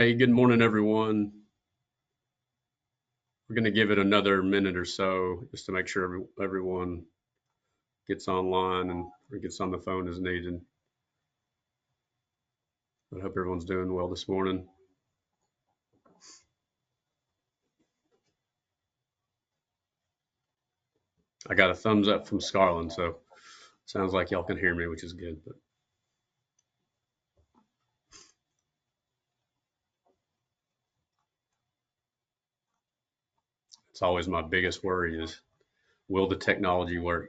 Hey, good morning, everyone. We're going to give it another minute or so just to make sure everyone gets online and or gets on the phone as needed. I hope everyone's doing well this morning. I got a thumbs up from Scarlett, so sounds like y'all can hear me, which is good. But it's always my biggest worry is, will the technology work?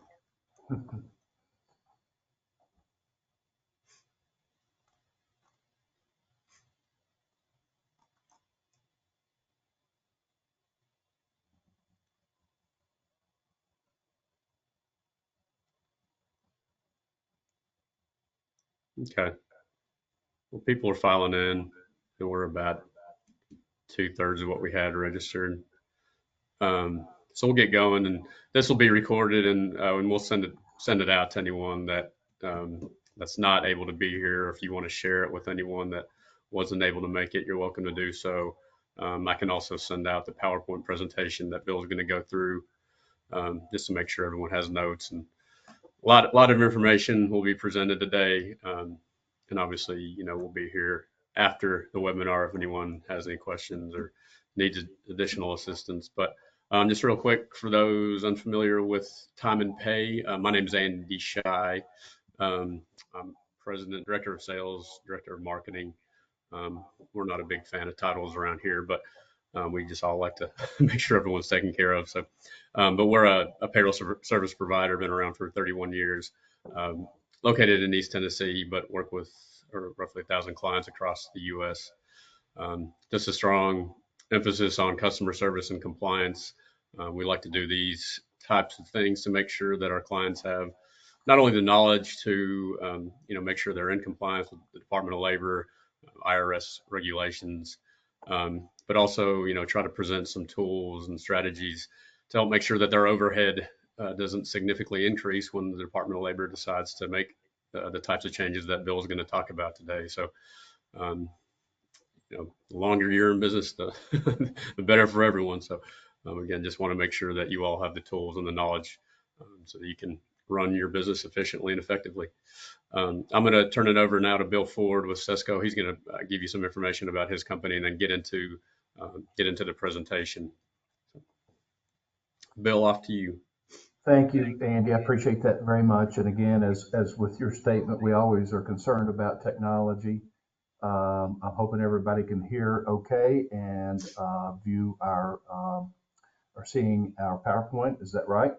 Okay. Well, people are filing in, and we're about 2/3 of what we had registered. So we'll get going, and this will be recorded, and we'll send it out to anyone that's not able to be here. If you want to share it with anyone that wasn't able to make it, you're welcome to do so. I can also send out the PowerPoint presentation that Bill's going to go through, just to make sure everyone has notes. And a lot of information will be presented today, and obviously, we'll be here after the webinar if anyone has any questions or needs additional assistance. But just real quick, for those unfamiliar with time and pay, my name is Andy Shy. I'm president, director of sales, director of marketing. We're not a big fan of titles around here, but we just all like to make sure everyone's taken care of. So, but we're a payroll service provider, been around for 31 years, um, located in East Tennessee, but work with roughly 1,000 clients across the U.S. Just a strong emphasis on customer service and compliance. We like to do these types of things to make sure that our clients have not only the knowledge to make sure they're in compliance with the Department of Labor, IRS regulations, but also try to present some tools and strategies to help make sure that their overhead doesn't significantly increase when the Department of Labor decides to make the types of changes that Bill is going to talk about today. So, um, the longer you're in business, the better for everyone. So, again, just want to make sure that you all have the tools and the knowledge, so that you can run your business efficiently and effectively. I'm going to turn it over now to Bill Ford with Sesco. He's going to give you some information about his company and then get into the presentation. Bill, off to you. Thank you, Andy. I appreciate that very much. And again, as with your statement, we always are concerned about technology. I'm hoping everybody can hear okay and view or seeing our PowerPoint. Is that right?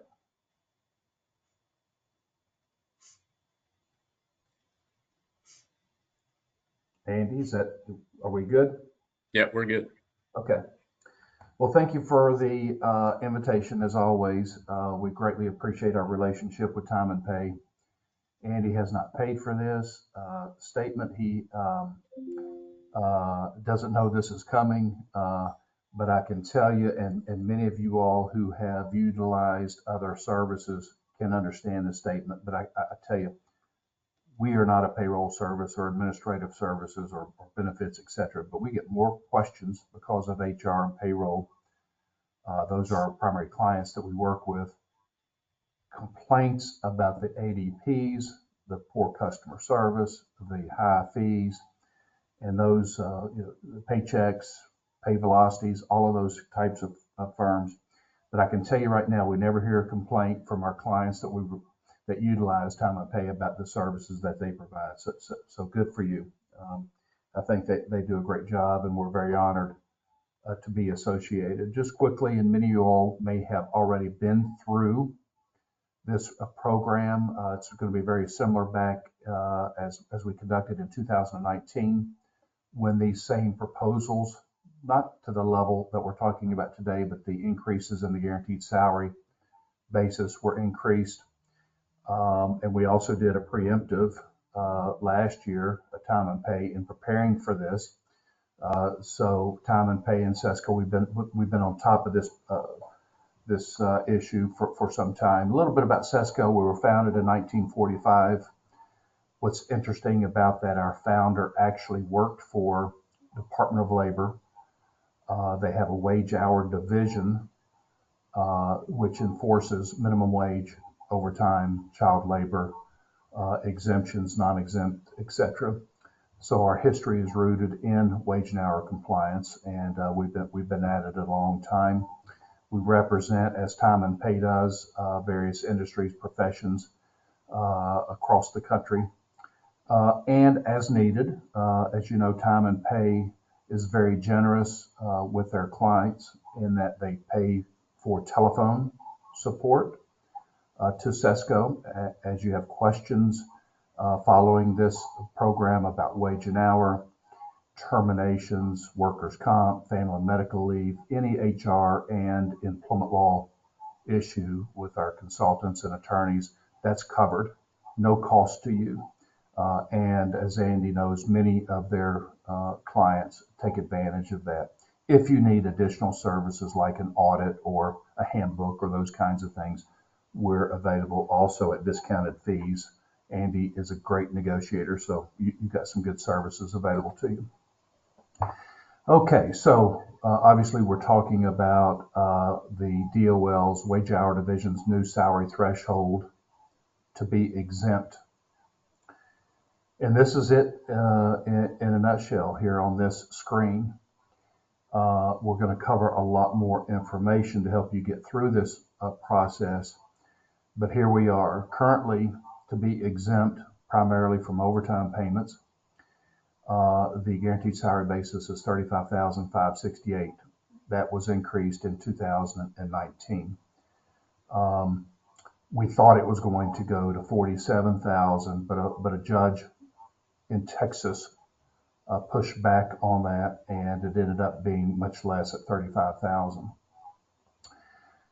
Andy, are we good? Yeah, we're good. Okay. Well, thank you for the invitation as always. We greatly appreciate our relationship with Time and Pay. Andy has not paid for this statement. He doesn't know this is coming, but I can tell you, and many of you all who have utilized other services can understand the statement, but I tell you, we are not a payroll service or administrative services or benefits, et cetera, but we get more questions because of HR and payroll. Those are our primary clients that we work with. Complaints about the ADPs, the poor customer service, the high fees, and those paychecks, pay velocities, all of those types of firms. But I can tell you right now, we never hear a complaint from our clients that utilize Time and Pay about the services that they provide. So good for you. I think that they do a great job, and we're very honored to be associated. Just quickly, and many of you all may have already been through this program. It's going to be very similar back as we conducted in 2019, when these same proposals, not to the level that we're talking about today, but the increases in the guaranteed salary basis were increased. And we also did a preemptive last year, a Time and Pay, in preparing for this. So Time and Pay and Sesco, we've been on top of this issue for some time. A little bit about Sesco. We were founded in 1945. What's interesting about that, our founder actually worked for Department of Labor. They have a wage hour division, which enforces minimum wage, overtime, child labor, exemptions, non-exempt, etc. So our history is rooted in wage and hour compliance, and we've been at it a long time. We represent, as Time and Pay does, various industries, professions across the country, and as needed. As you know, Time and Pay is very generous with their clients in that they pay for telephone support to SESCO as you have questions following this program about wage and hour, terminations, workers' comp, family and medical leave, any HR and employment law issue with our consultants and attorneys, that's covered, no cost to you. And as Andy knows, many of their clients take advantage of that. If you need additional services like an audit or a handbook or those kinds of things, we're available also at discounted fees. Andy is a great negotiator, so you've got some good services available to you. Okay, so obviously we're talking about the DOL's wage hour division's new salary threshold to be exempt. And this is it in a nutshell here on this screen. We're going to cover a lot more information to help you get through this process. But here we are. Currently, to be exempt primarily from overtime payments, the guaranteed salary basis is $35,568. That was increased in 2019. We thought it was going to go to $47,000, but a judge in Texas pushed back on that, and it ended up being much less at $35,000.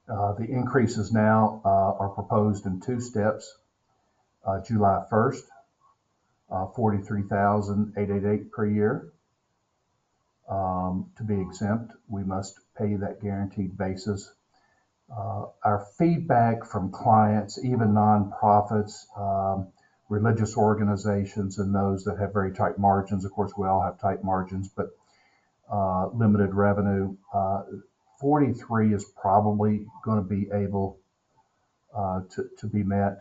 The increases now are proposed in two steps. July 1st, $43,888 per year. To be exempt, we must pay that guaranteed basis. Our feedback from clients, even nonprofits, religious organizations, and those that have very tight margins, of course we all have tight margins, but limited revenue, 43 is probably going to be able to be met.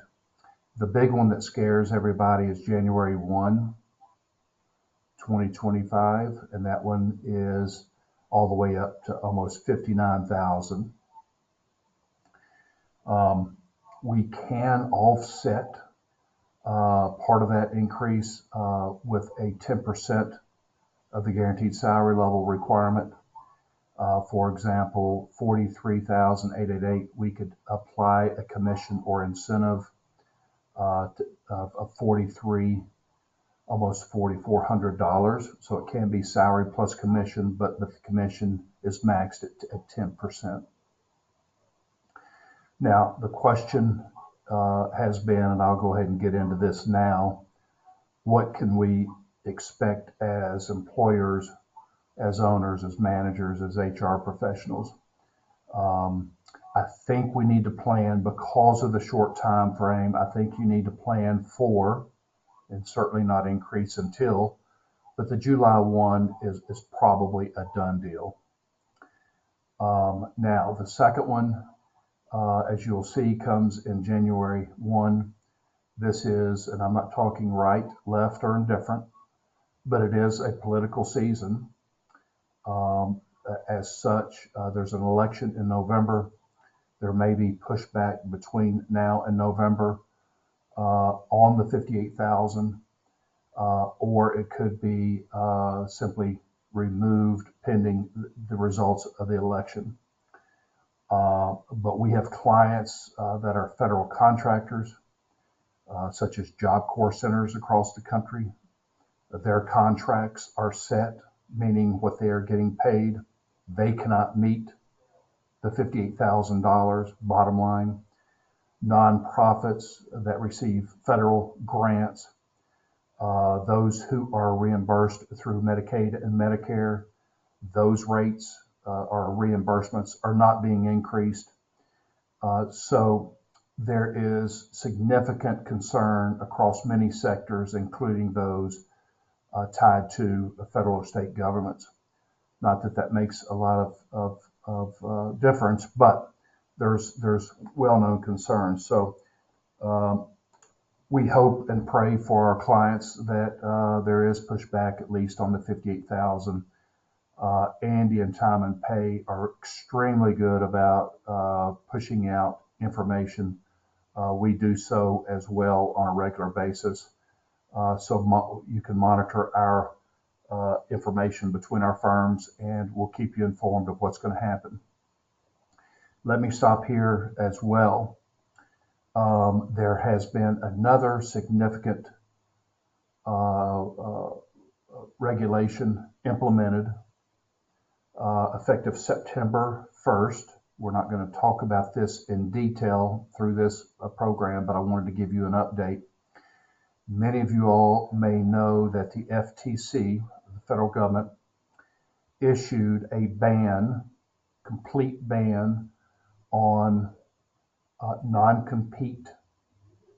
The big one that scares everybody is January 1, 2025, and that one is all the way up to almost 59,000. We can offset part of that increase with a 10% of the guaranteed salary level requirement. For example, 43,888, we could apply a commission or incentive of 43, almost $4,400. So it can be salary plus commission, but the commission is maxed at 10%. Now, the question has been, and I'll go ahead and get into this now, what can we expect as employers, as owners, as managers, as HR professionals? I think we need to plan because of the short time frame. I think you need to plan for, and certainly not increase until, but the July 1 is probably a done deal. Now, the second one, as you'll see, comes in January 1. This is, and I'm not talking right, left, or indifferent, but it is a political season. As such, there's an election in November. There may be pushback between now and November on the 58,000, or it could be simply removed pending the results of the election. But we have clients that are federal contractors, such as Job Corps centers across the country. Their contracts are set, meaning what they are getting paid. They cannot meet the $58,000 bottom line. Nonprofits that receive federal grants, those who are reimbursed through Medicaid and Medicare, those rates or reimbursements are not being increased. So there is significant concern across many sectors, including those tied to federal or state governments. Not that that makes a lot of difference, but there's well-known concerns. So we hope and pray for our clients that there is pushback at least on the 58,000. Andy and Time and Pay are extremely good about pushing out information. We do so as well on a regular basis. So you can monitor our information between our firms, and we'll keep you informed of what's going to happen. Let me stop here as well. There has been another significant regulation implemented effective September 1st. We're not going to talk about this in detail through this program, but I wanted to give you an update. Many of you all may know that the FTC, the federal government, issued a ban, complete ban on non-compete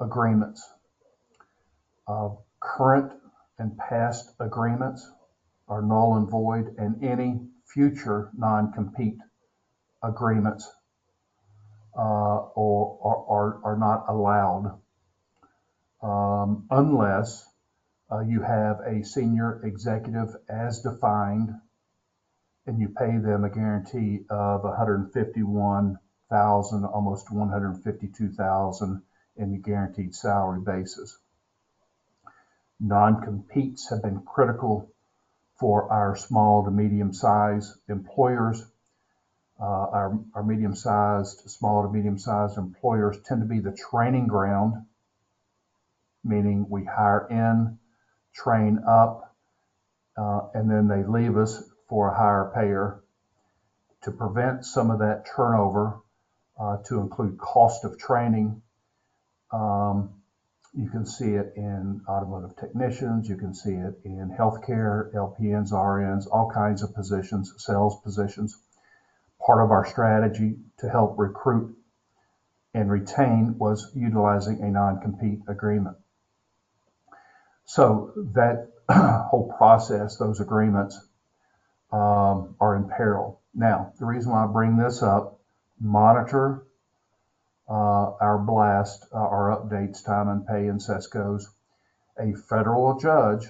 agreements. Current and past agreements are null and void, and any future non-compete agreements are not allowed unless you have a senior executive as defined and you pay them a guarantee of 151,000, almost 152,000 in the guaranteed salary basis. Non-competes have been critical for our small to medium-sized employers. Our medium-sized, small to medium-sized employers tend to be the training ground, meaning we hire in, train up, and then they leave us for a higher payer. To prevent some of that turnover, to include cost of training, you can see it in automotive technicians, you can see it in healthcare, LPNs, RNs, all kinds of positions, sales positions. Part of our strategy to help recruit and retain was utilizing a non-compete agreement. So that whole process, those agreements are in peril. Now, the reason why I bring this up, monitor our blast, our updates, Time and Pay and Sesco's. A federal judge,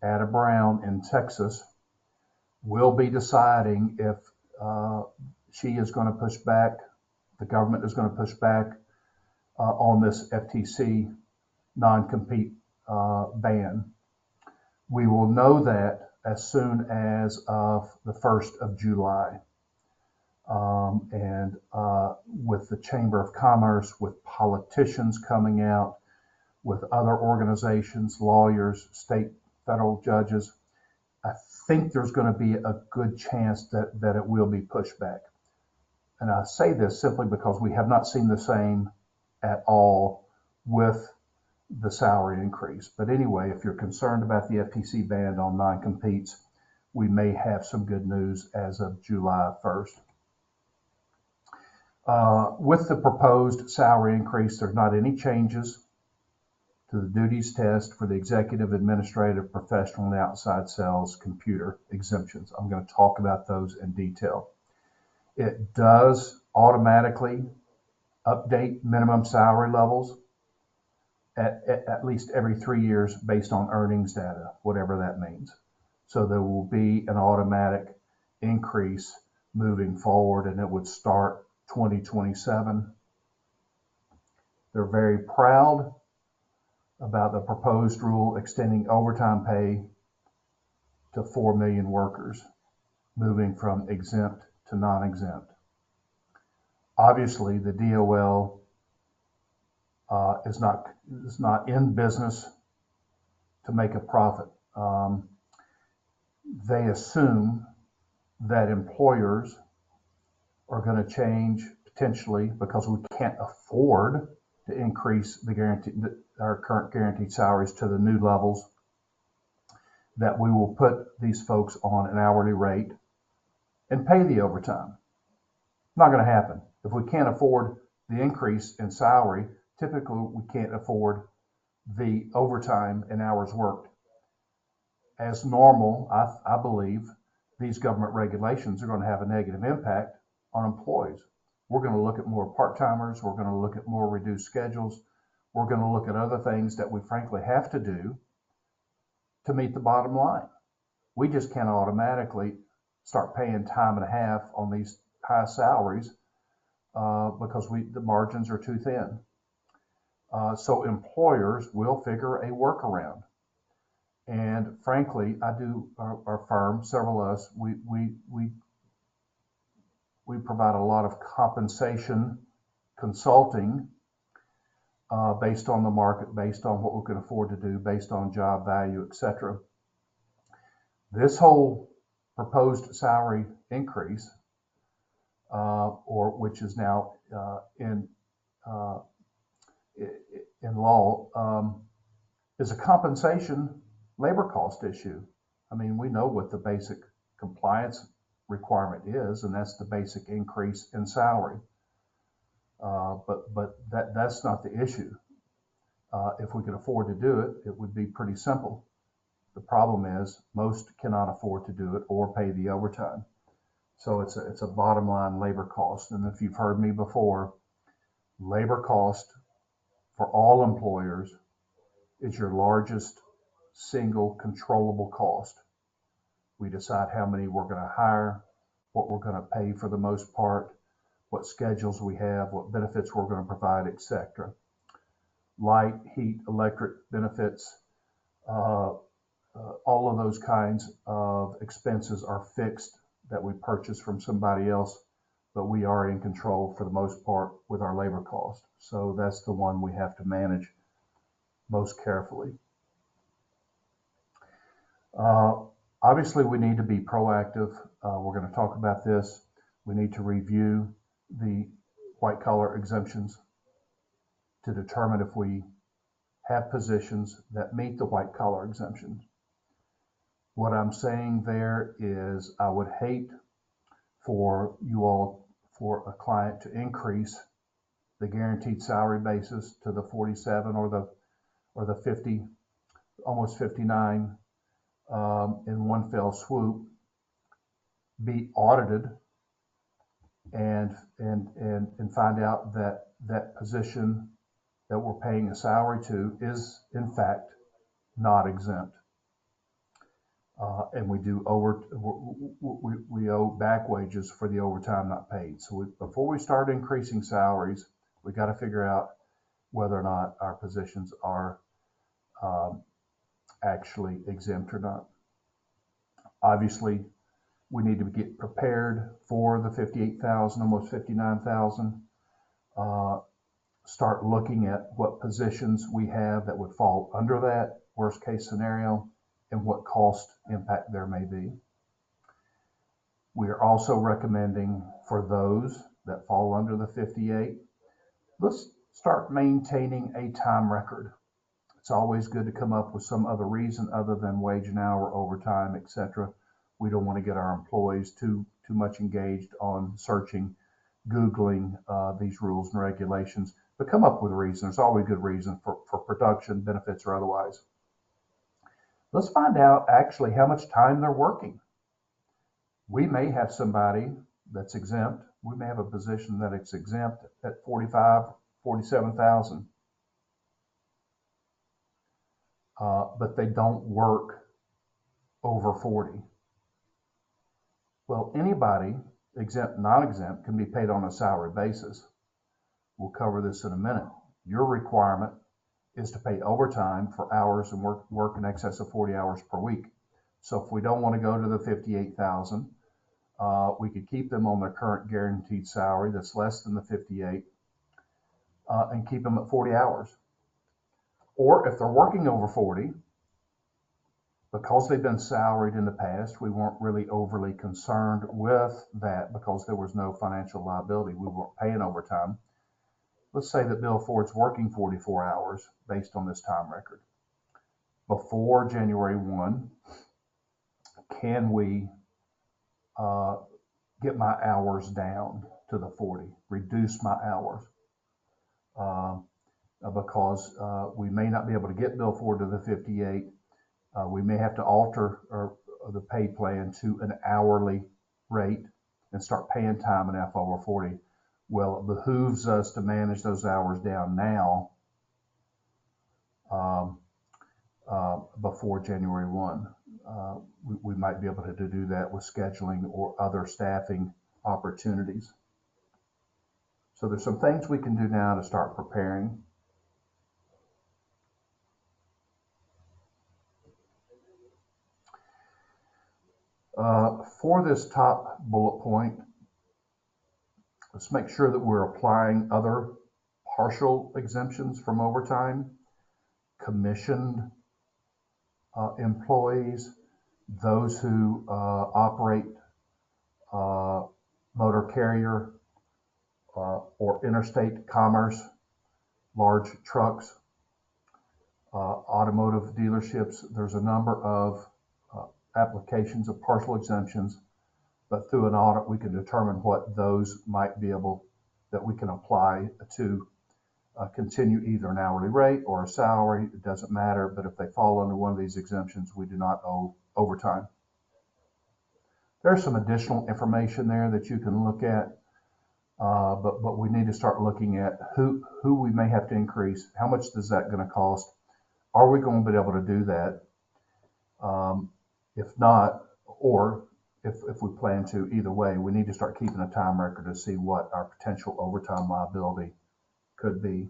Ada Brown in Texas, will be deciding if she is going to push back, the government is going to push back on this FTC non-compete ban. We will know that as soon as of the 1st of July. And with the Chamber of Commerce, with politicians coming out, with other organizations, lawyers, state, federal judges, I think there's going to be a good chance that it will be pushed back. And I say this simply because we have not seen the same at all with the salary increase. But anyway, if you're concerned about the FTC ban on non-competes, we may have some good news as of July 1st. With the proposed salary increase, there's not any changes to the duties test for the executive, administrative, professional, and outside sales computer exemptions. I'm going to talk about those in detail. It does automatically update minimum salary levels at least every 3 years based on earnings data, whatever that means. So there will be an automatic increase moving forward, and it would start 2027. They're very proud about the proposed rule extending overtime pay to 4 million workers, moving from exempt to non-exempt. Obviously, the DOL is not in business to make a profit. They assume that employers are going to change potentially because we can't afford to increase our current guaranteed salaries to the new levels, that we will put these folks on an hourly rate and pay the overtime. Not going to happen. If we can't afford the increase in salary, typically we can't afford the overtime and hours worked. as normal, I believe these government regulations are going to have a negative impact on employees. We're going to look at more part-timers. We're going to look at more reduced schedules. We're going to look at other things that we frankly have to do to meet the bottom line. We just can't automatically start paying time and a half on these high salaries because the margins are too thin. So employers will figure a workaround. And frankly, our firm, several of us, we provide a lot of compensation consulting based on the market, based on what we can afford to do, based on job value, etc. This whole proposed salary increase, or which is now in law, is a compensation labor cost issue. I mean, we know what the basic compliance requirement is, and that's the basic increase in salary. But that's not the issue. If we could afford to do it, it would be pretty simple. The problem is most cannot afford to do it or pay the overtime. So it's a bottom line labor cost. And if you've heard me before, labor cost for all employers is your largest single controllable cost. We decide how many we're going to hire, what we're going to pay for the most part, what schedules we have, what benefits we're going to provide, etc. Light, heat, electric benefits, all of those kinds of expenses are fixed that we purchase from somebody else, but we are in control for the most part with our labor cost. So that's the one we have to manage most carefully. Obviously, we need to be proactive. We're going to talk about this. We need to review the white collar exemptions to determine if we have positions that meet the white collar exemption. What I'm saying there is I would hate for you all, for a client to increase the guaranteed salary basis to the 47 or the 50, almost 59 in one fell swoop, be audited and find out that that position that we're paying a salary to is in fact not exempt. And we owe back wages for the overtime not paid. So before we start increasing salaries, we got to figure out whether or not our positions are actually exempt or not. Obviously, we need to get prepared for the 58,000, almost 59,000. Start looking at what positions we have that would fall under that worst case scenario and what cost impact there may be. We are also recommending for those that fall under the 58, let's start maintaining a time record. It's always good to come up with some other reason other than wage and hour, overtime, etc. We don't want to get our employees too much engaged on searching, Googling these rules and regulations, but come up with a reason. There's always a good reason for production, benefits, or otherwise. Let's find out actually how much time they're working. We may have somebody that's exempt. We may have a position that is exempt at 45, 47,000. But they don't work over 40. Well, anybody, exempt, non-exempt, can be paid on a salary basis. We'll cover this in a minute. Your requirement is to pay overtime for hours and work in excess of 40 hours per week. So if we don't want to go to the 58,000, we could keep them on their current guaranteed salary that's less than the 58 and keep them at 40 hours. Or if they're working over 40, because they've been salaried in the past, we weren't really overly concerned with that because there was no financial liability. We weren't paying overtime. Let's say that Bill Ford's working 44 hours based on this time record. Before January 1, can we get my hours down to the 40, reduce my hours? Because we may not be able to get Bill Ford to the 58, We may have to alter the pay plan to an hourly rate and start paying time and a half over 40. Well, it behooves us to manage those hours down now before January 1. We might be able to do that with scheduling or other staffing opportunities. So there's some things we can do now to start preparing. For this top bullet point, let's make sure that we're applying other partial exemptions from overtime, commissioned employees, those who operate motor carrier or interstate commerce, large trucks, automotive dealerships. There's a number of applications of partial exemptions, but through an audit we can determine what those might be able that we can apply to continue either an hourly rate or a salary. It doesn't matter, but if they fall under one of these exemptions, we do not owe overtime. There's some additional information there that you can look at, but we need to start looking at who we may have to increase. How much is that going to cost? Are we going to be able to do that? If not, or if we plan to, either way, we need to start keeping a time record to see what our potential overtime liability could be.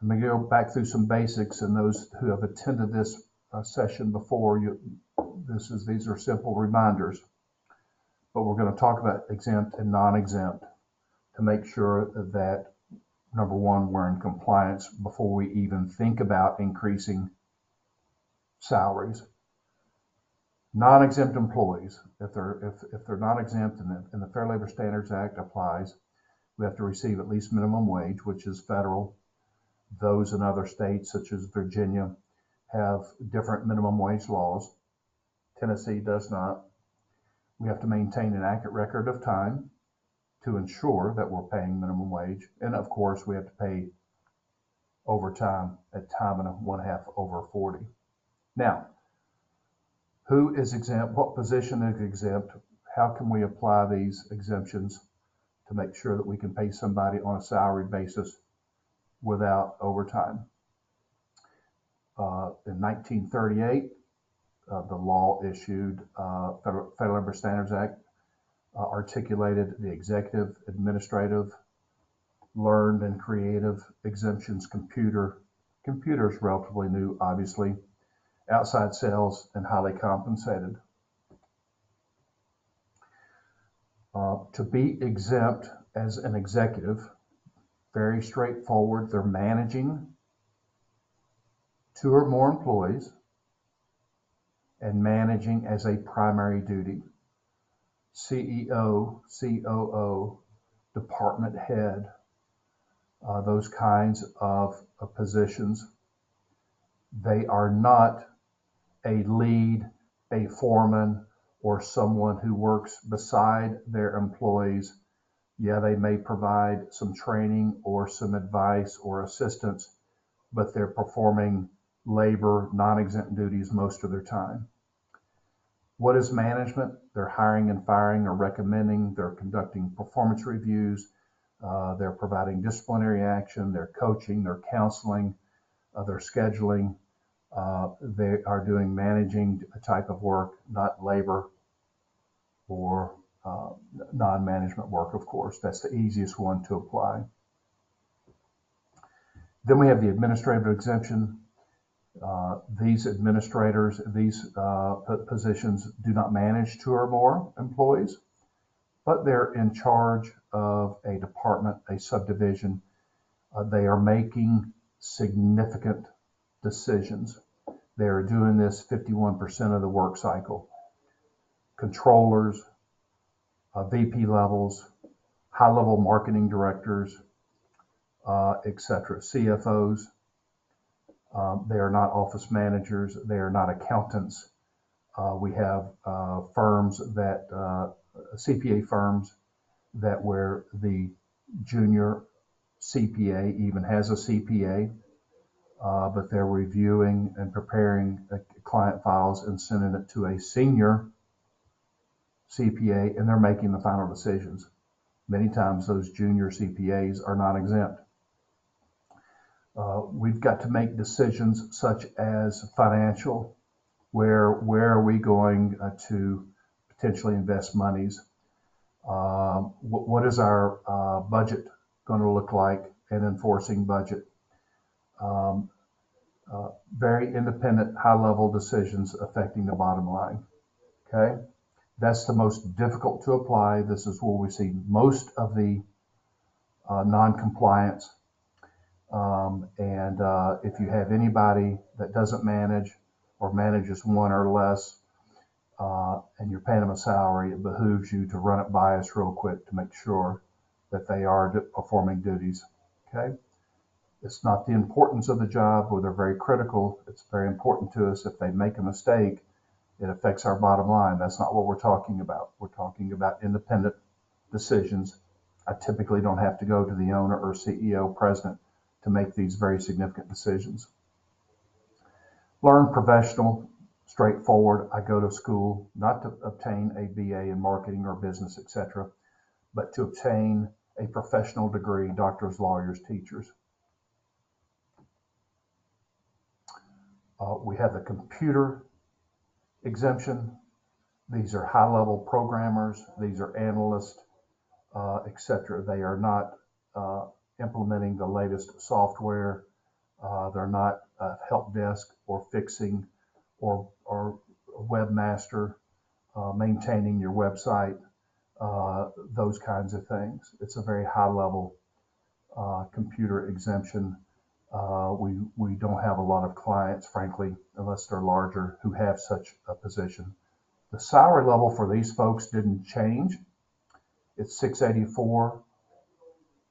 I'm going to go back through some basics, and those who have attended this session before, these are simple reminders. But we're going to talk about exempt and non-exempt to make sure that, number one, we're in compliance before we even think about increasing salaries. Non-exempt employees, if they're not exempt and the Fair Labor Standards Act applies, we have to receive at least minimum wage, which is federal. Those in other states, such as Virginia, have different minimum wage laws. Tennessee does not. We have to maintain an accurate record of time to ensure that we're paying minimum wage. And of course, we have to pay overtime at time and a 1/2 over 40. Now, who is exempt? What position is exempt? How can we apply these exemptions to make sure that we can pay somebody on a salary basis without overtime? In 1938, the law issued, Federal Labor Standards Act, articulated the executive, administrative, learned and creative exemptions. Computers relatively new, obviously, outside sales, and highly compensated. To be exempt as an executive, very straightforward. They're managing 2 or more employees and managing as a primary duty. CEO, COO, department head, those kinds of positions. They are not a lead, a foreman, or someone who works beside their employees. Yeah, they may provide some training or some advice or assistance, but they're performing labor, non-exempt duties most of their time. What is management? They're hiring and firing or recommending, they're conducting performance reviews, they're providing disciplinary action, they're coaching, they're counseling, they're scheduling. They are doing managing a type of work, not labor or non-management work, of course. That's the easiest one to apply. Then we have the administrative exemption. These administrators, these positions do not manage 2 or more employees, but they're in charge of a department, a subdivision. They are making significant decisions. They are doing this 51% of the work cycle. Controllers, VP levels, high-level marketing directors, etc., CFOs. They are not office managers. They are not accountants. We have firms that, CPA firms, that where the junior CPA even has a CPA. but they're reviewing and preparing client files and sending it to a senior CPA, and they're making the final decisions. Many times those junior CPAs are not exempt. We've got to make decisions such as financial, where are we going to potentially invest monies? What is our budget going to look like, an enforcing budget? Um, Very independent, high-level decisions affecting the bottom line. Okay, that's the most difficult to apply. This is where we see most of the non-compliance. And if you have anybody that doesn't manage or manages one or less, and you're paying them a salary, it behooves you to run it by us real quick to make sure that they are performing duties. Okay. It's not the importance of the job, where they're very critical. It's very important to us. If they make a mistake, it affects our bottom line. That's not what we're talking about. We're talking about independent decisions. I typically don't have to go to the owner or CEO, president, to make these very significant decisions. Learn professional, straightforward. I go to school not to obtain a BA in marketing or business, etc., but to obtain a professional degree, doctors, lawyers, teachers. We have the computer exemption. These are high-level programmers. These are analysts, etc. They are not implementing the latest software. They're not help desk or fixing or webmaster, maintaining your website, those kinds of things. It's a very high-level computer exemption. We don't have a lot of clients, frankly, unless they're larger, who have such a position. The salary level for these folks didn't change. It's $684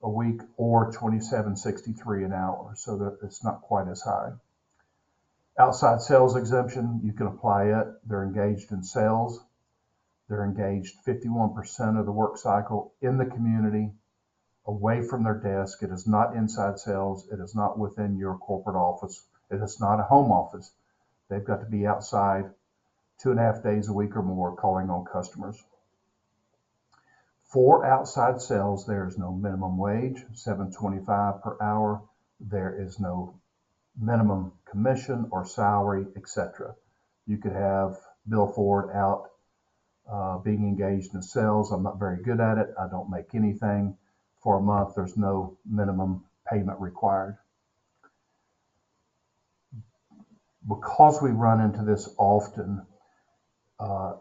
a week or $27.63 an hour, so that it's not quite as high. Outside sales exemption, you can apply it. They're engaged in sales. They're engaged 51% of the work cycle in the community, away from their desk. It is not inside sales. It is not within your corporate office. It is not a home office. They've got to be outside 2.5 days a week or more calling on customers. For outside sales, there is no minimum wage, $7.25 per hour. There is no minimum commission or salary, etc. You could have Bill Ford out being engaged in sales. I'm not very good at it. I don't make anything. For a month, there's no minimum payment required. Because we run into this often,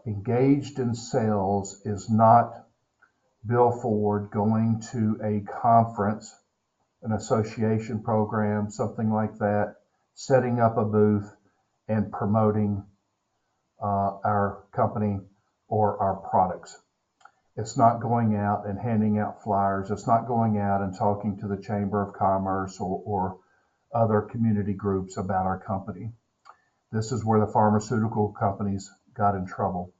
engaged in sales is not Bill Ford going to a conference, an association program, something like that, setting up a booth and promoting our company or our products. It's not going out and handing out flyers. It's not going out and talking to the Chamber of Commerce or other community groups about our company. This is where the pharmaceutical companies got in trouble,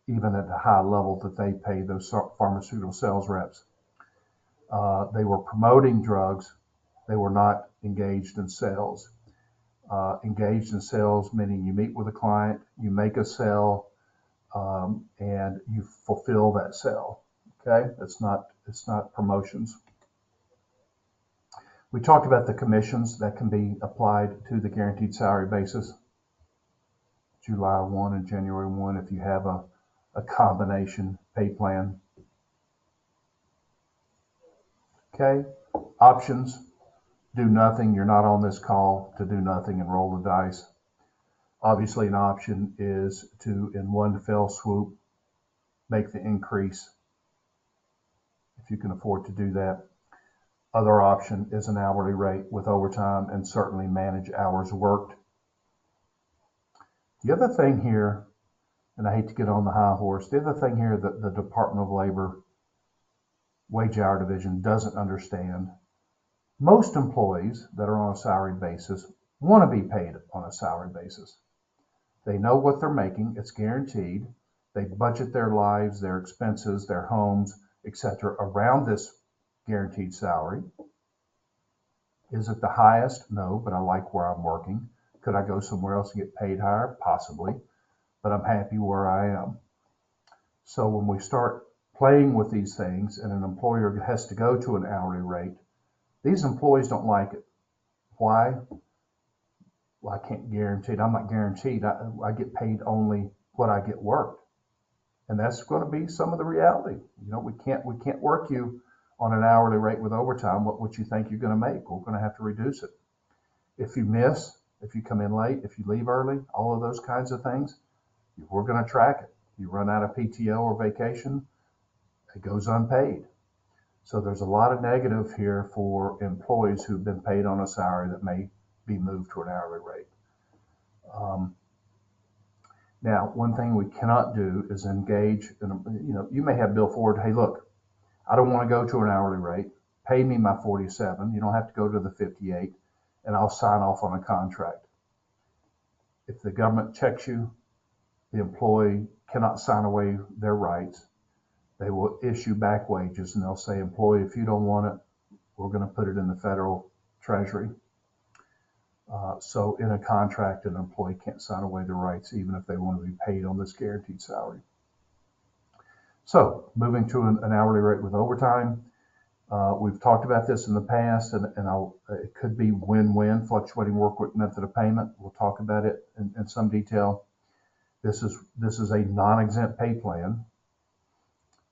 even at the high level that they pay those pharmaceutical sales reps. They were promoting drugs. They were not engaged in sales. Engaged in sales, meaning you meet with a client, you make a sale, and you fulfill that sale. Okay, it's not promotions. We talked about the commissions that can be applied to the guaranteed salary basis. July 1 and January 1, if you have a combination pay plan. Okay, options: do nothing. You're not on this call to do nothing and roll the dice. Obviously, an option is to, in one fell swoop, make the increase if you can afford to do that. Other option is an hourly rate with overtime and certainly manage hours worked. The other thing here, and I hate to get on the high horse, the other thing here that the Department of Labor Wage Hour Division doesn't understand, most employees that are on a salaried basis want to be paid on a salary basis. They know what they're making, it's guaranteed. They budget their lives, their expenses, their homes, etc. around this guaranteed salary. Is it the highest? No, but I like where I'm working. Could I go somewhere else and get paid higher? Possibly, but I'm happy where I am. So when we start playing with these things and an employer has to go to an hourly rate, these employees don't like it. Why? Well, I can't guarantee it. I'm not guaranteed. I get paid only what I get worked. And that's going to be some of the reality. We can't work you on an hourly rate with overtime what you think you're going to make. We're going to have to reduce it. If you miss, if you come in late, if you leave early, all of those kinds of things, we're going to track it. You run out of PTO or vacation, it goes unpaid. So there's a lot of negative here for employees who've been paid on a salary that may be moved to an hourly rate. Now, one thing we cannot do is engage in, you may have Bill Ford, hey, look, I don't want to go to an hourly rate. Pay me my 47. You don't have to go to the 58, and I'll sign off on a contract. If the government checks you, the employee cannot sign away their rights. They will issue back wages, and they'll say, employee, if you don't want it, we're going to put it in the federal treasury. So in a contract, an employee can't sign away their rights, even if they want to be paid on this guaranteed salary. So moving to an hourly rate with overtime. We've talked about this in the past, and it could be win-win, fluctuating workweek method of payment. We'll talk about it in some detail. This is a non-exempt pay plan.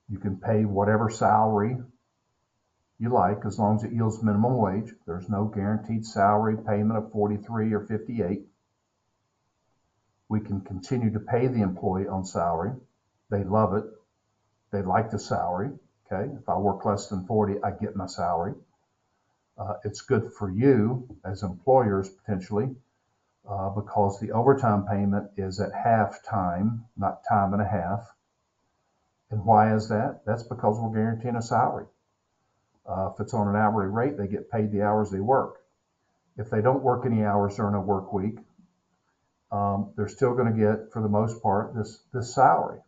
You can pay whatever salary you like, as long as it yields minimum wage. There's no guaranteed salary payment of 43 or 58. We can continue to pay the employee on salary. They love it. They like the salary. Okay, if I work less than 40, I get my salary. It's good for you as employers potentially, because the overtime payment is at half time, not time and a half. And why is that? That's because we're guaranteeing a salary. If it's on an hourly rate, they get paid the hours they work. If they don't work any hours during a work week, they're still going to get, for the most part, this salary.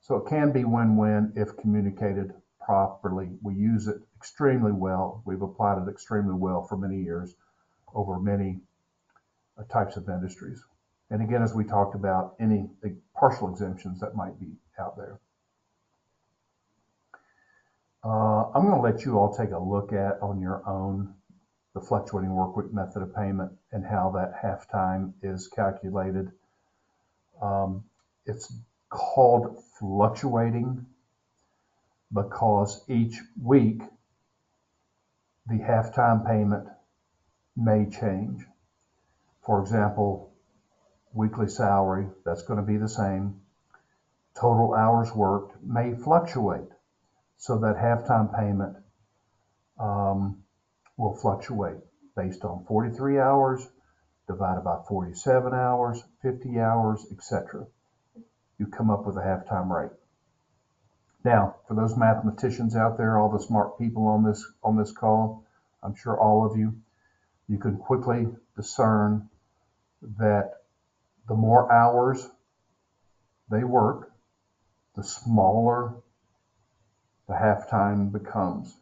So it can be win-win if communicated properly. We use it extremely well. We've applied it extremely well for many years over many types of industries. And again, as we talked about, any partial exemptions that might be out there. I'm going to let you all take a look at on your own the fluctuating workweek method of payment and how that halftime is calculated. It's called fluctuating because each week the halftime payment may change. For example, weekly salary, that's going to be the same. Total hours worked may fluctuate. So that halftime payment will fluctuate based on 43 hours, divided by 47 hours, 50 hours, etc. You come up with a halftime rate. Now, for those mathematicians out there, all the smart people on this call, I'm sure all of you can quickly discern that the more hours they work, the smaller the halftime becomes.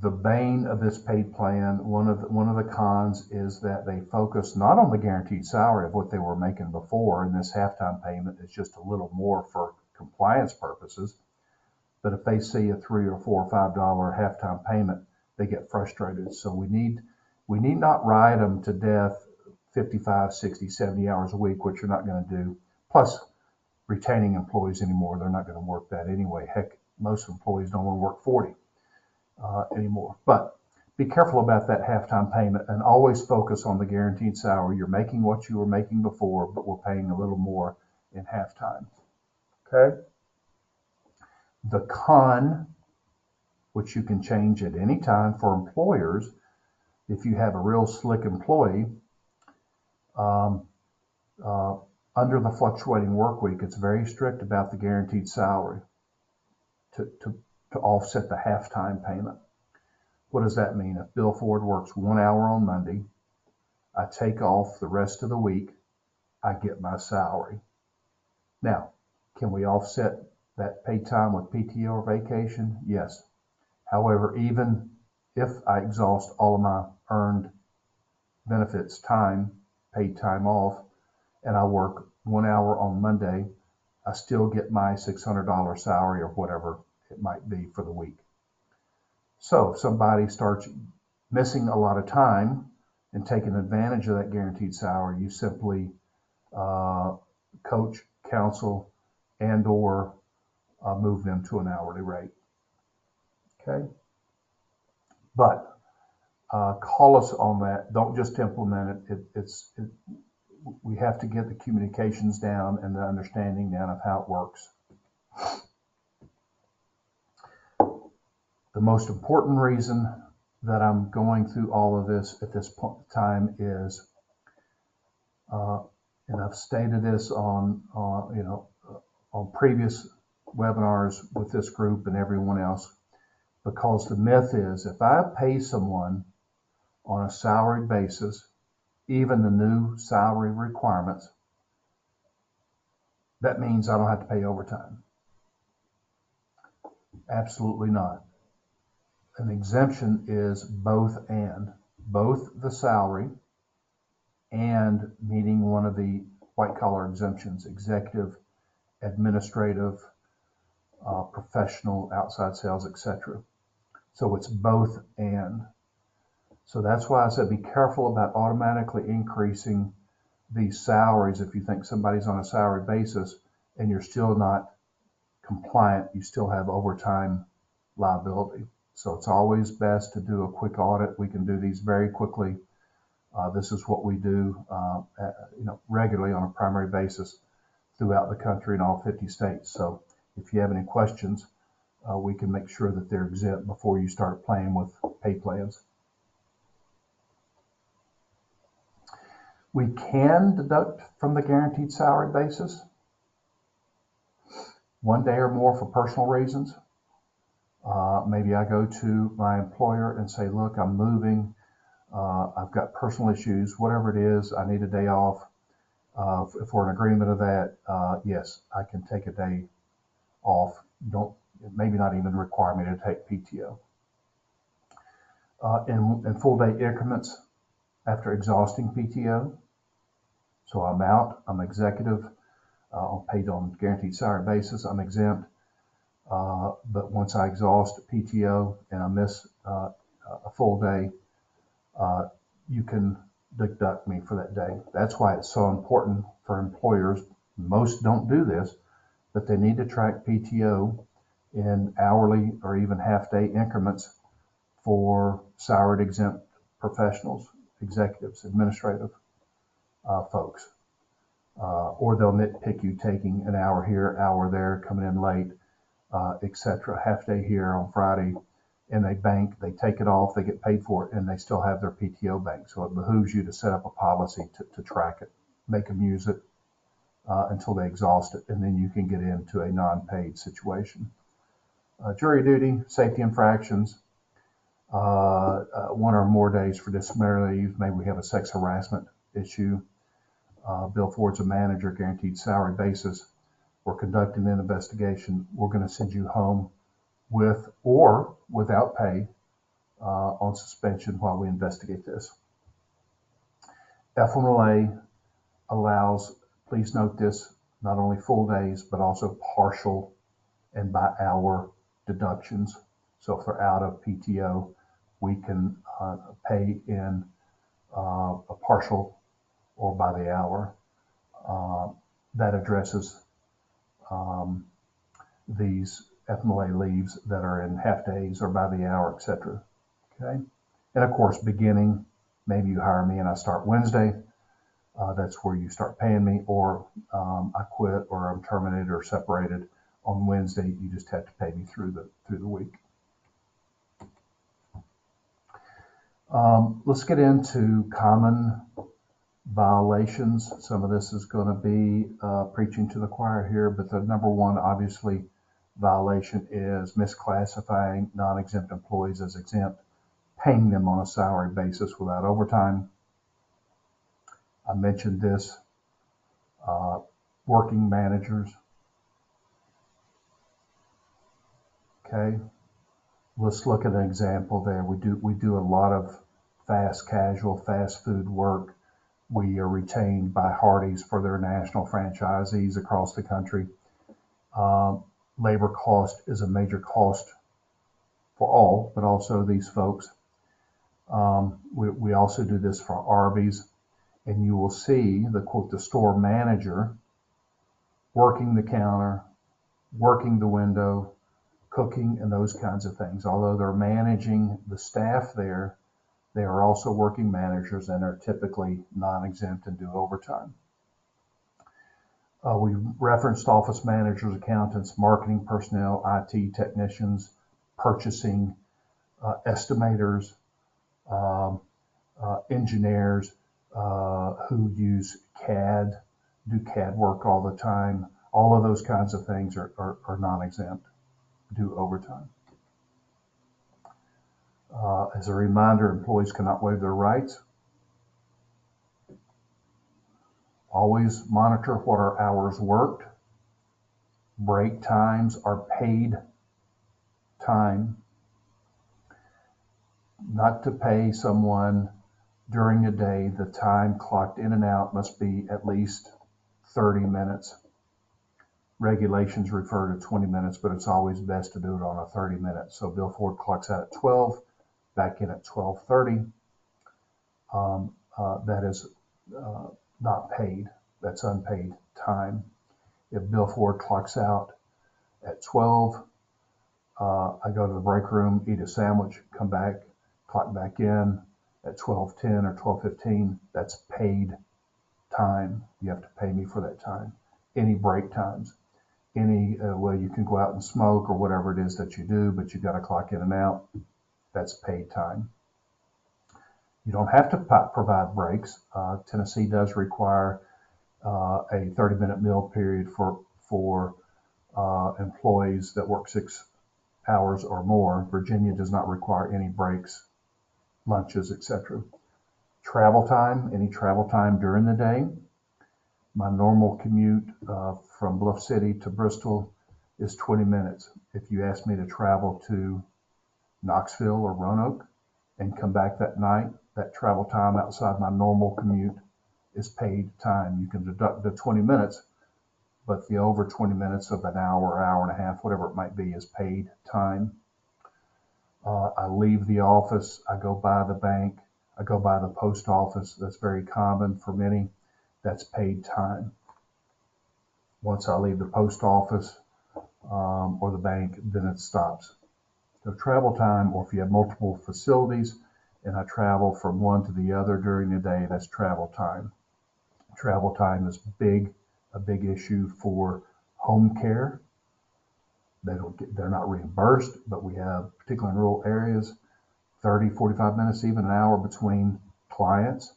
The bane of this paid plan, one of the cons is that they focus not on the guaranteed salary of what they were making before, and this halftime payment is just a little more for compliance purposes. But if they see a $3 or $4 or $5 halftime payment, they get frustrated. So we need not ride them to death 55, 60, 70 hours a week, which you're not going to do. Plus, retaining employees anymore, they're not going to work that anyway. Heck, most employees don't want to work 40 anymore. But be careful about that halftime payment and always focus on the guaranteed salary. You're making what you were making before, but we're paying a little more in halftime. Okay? The con, which you can change at any time for employers, if you have a real slick employee, under the fluctuating work week, it's very strict about the guaranteed salary to offset the halftime payment. What does that mean? If Bill Ford works 1 hour on Monday, I take off the rest of the week, I get my salary. Now, can we offset that paid time with PTO or vacation? Yes. However, even if I exhaust all of my earned benefits time, paid time off, and I work 1 hour on Monday, I still get my $600 salary or whatever it might be for the week. So if somebody starts missing a lot of time and taking advantage of that guaranteed salary, you simply coach, counsel, and or move them to an hourly rate. Okay, but call us on that. Don't just implement it. We have to get the communications down and the understanding down of how it works. The most important reason that I'm going through all of this at this point in time is, and I've stated this on previous webinars with this group and everyone else, because the myth is if I pay someone on a salaried basis, even the new salary requirements, that means I don't have to pay overtime. Absolutely not. An exemption is both the salary and meeting one of the white collar exemptions, executive, administrative, professional, outside sales, etc. So it's both and. So that's why I said be careful about automatically increasing these salaries. If you think somebody's on a salary basis and you're still not compliant, you still have overtime liability. So it's always best to do a quick audit. We can do these very quickly. This is what we do regularly on a primary basis throughout the country in all 50 states. So if you have any questions, we can make sure that they're exempt before you start playing with pay plans. We can deduct from the guaranteed salary basis 1 day or more for personal reasons. Maybe I go to my employer and say, look, I'm moving. I've got personal issues, whatever it is, I need a day off. If we're in agreement of that, yes, I can take a day off. Maybe not even require me to take PTO. In full day increments after exhausting PTO. So I'm out, I'm executive, paid on guaranteed salary basis, I'm exempt. But once I exhaust PTO and I miss a full day, you can deduct me for that day. That's why it's so important for employers. Most don't do this, but they need to track PTO in hourly or even half-day increments for salaried exempt professionals, executives, administrative folks. Or they'll nitpick you taking an hour here, hour there, coming in late, etc. Half day here on Friday, and they take it off, they get paid for it, and they still have their PTO bank. So it behooves you to set up a policy to track it, make them use it until they exhaust it, and then you can get into a non-paid situation. Jury duty, safety infractions, 1 or more days for disciplinary leave. Maybe we have a sex harassment issue. Bill Ford's a manager, guaranteed salary basis. We're conducting an investigation. We're going to send you home with or without pay on suspension while we investigate this. FMLA allows, please note this, not only full days, but also partial and by hour deductions. So if they're out of PTO, we can pay in a partial or by the hour. That addresses these FMLA leaves that are in half days or by the hour, etc. Okay, and of course, beginning, maybe you hire me and I start Wednesday. That's where you start paying me, or I quit, or I'm terminated or separated on Wednesday. You just have to pay me through the week. Let's get into common violations. Some of this is going to be preaching to the choir here, but the number one, obviously, violation is misclassifying non-exempt employees as exempt, paying them on a salary basis without overtime. I mentioned this, working managers. Okay, let's look at an example there. We do a lot of fast casual, fast food work. We are retained by Hardee's for their national franchisees across the country. Uh, Labor cost is a major cost for all, but also these folks. We also do this for Arby's, and you will see the store manager working the counter, working the window, cooking, and those kinds of things. Although they're managing the staff there, they are also working managers and are typically non-exempt and do overtime. We referenced office managers, accountants, marketing personnel, IT technicians, purchasing, estimators, um, engineers who use CAD, do CAD work all the time. All of those kinds of things are non-exempt, do overtime. As a reminder, employees cannot waive their rights. Always monitor what are hours worked. Break times are paid time. Not to pay someone during a day, the time clocked in and out must be at least 30 minutes. Regulations refer to 20 minutes, but it's always best to do it on a 30 minutes. So Bill Ford clocks out at 12, back in at 12:30. That is not paid. That's unpaid time. If Bill Ford clocks out at 12, I go to the break room, eat a sandwich, come back, clock back in at 12:10 or 12:15. That's paid time. You have to pay me for that time. Any break times, well, you can go out and smoke or whatever it is that you do, but you got to clock in and out. That's paid time. You don't have to provide breaks. Tennessee does require a 30-minute meal period for employees that work 6 hours or more. Virginia does not require any breaks, lunches, etc. Travel time, any travel time during the day. My normal commute from Bluff City to Bristol is 20 minutes. If you ask me to travel to Knoxville or Roanoke and come back that night, that travel time outside my normal commute is paid time. You can deduct the 20 minutes, but the over 20 minutes of an hour, hour and a half, whatever it might be, is paid time. I leave the office, I go by the bank, I go by the post office. That's very common for many. That's paid time. Once I leave the post office or the bank, then it stops. So travel time, or if you have multiple facilities and I travel from one to the other during the day, that's travel time. Travel time is a big issue for home care. They're not reimbursed, but we have, particularly in rural areas, 30, 45 minutes, even an hour between clients.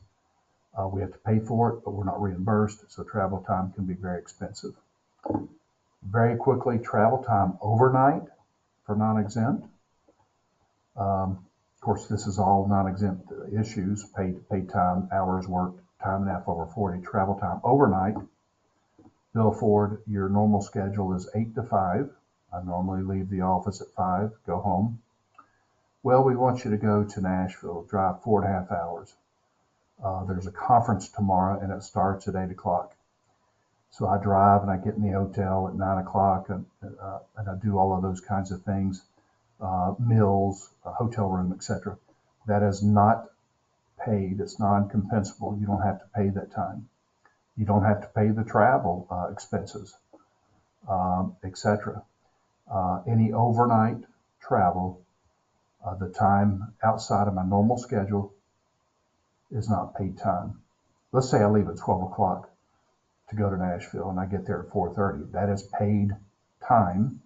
We have to pay for it, but we're not reimbursed, so travel time can be very expensive. Very quickly, travel time overnight for non-exempt. Of course, this is all non-exempt issues, paid time, hours worked, time and a half over 40, travel time overnight. Bill Ford, your normal schedule is 8 to 5. I normally leave the office at 5, go home. Well, we want you to go to Nashville, drive 4.5 hours. There's a conference tomorrow and it starts at 8 o'clock. So I drive and I get in the hotel at 9 o'clock and I do all of those kinds of things, meals, hotel room, etc. That is not paid. It's non-compensable. You don't have to pay that time. You don't have to pay the travel expenses, etc. Any overnight travel, the time outside of my normal schedule is not paid time. Let's say I leave at 12 o'clock to go to Nashville and I get there at 4:30. That is paid time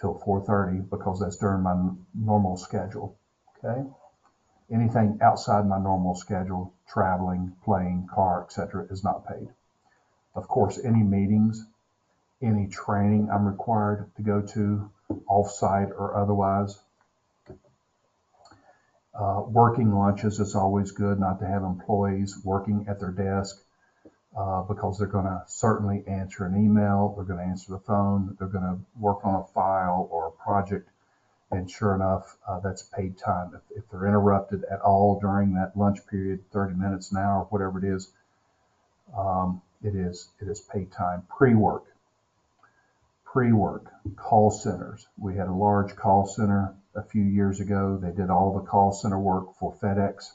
till 4:30 because that's during my normal schedule. Okay. Anything outside my normal schedule, traveling, plane, car, etc., is not paid. Of course, any meetings, any training I'm required to go to, off-site or otherwise. Working lunches, it's always good not to have employees working at their desk because they're going to certainly answer an email, they're going to answer the phone, they're going to work on a file or a project, And sure enough, that's paid time. If they're interrupted at all during that lunch period, 30 minutes, an hour, whatever it is, it is paid time. Pre-work, call centers. We had a large call center a few years ago. They did all the call center work for FedEx.